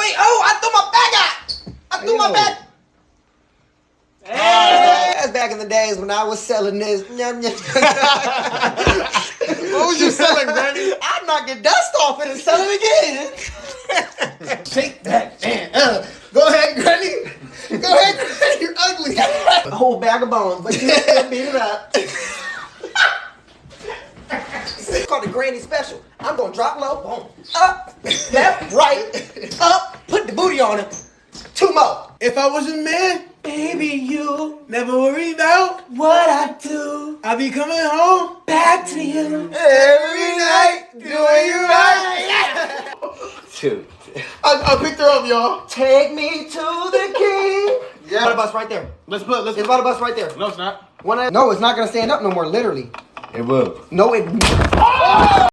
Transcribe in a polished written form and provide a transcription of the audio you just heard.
wait. Oh, I threw my bag out. I threw my bag. Hey. That's back in the days when I was selling this. What was you selling, Granny? I'd knock your dust off it and sell it again. Take that, man. Go ahead, Granny. Go ahead, Granny. You're ugly. A whole bag of bones, but you still beat it up. It's called the Granny Special. I'm gonna drop low, boom, up, left, right, up, put the booty on it. 2 more. If I wasn't man, Baby, you, never worry about. what I do, I'll be coming home back to you. every night, doing you right. Dude. I picked her up, y'all. Take me to the king. Yeah. Water bus right there. Let's It's water bus right there. No, it's not. No, it's not gonna stand up no more, literally. It will. No, it.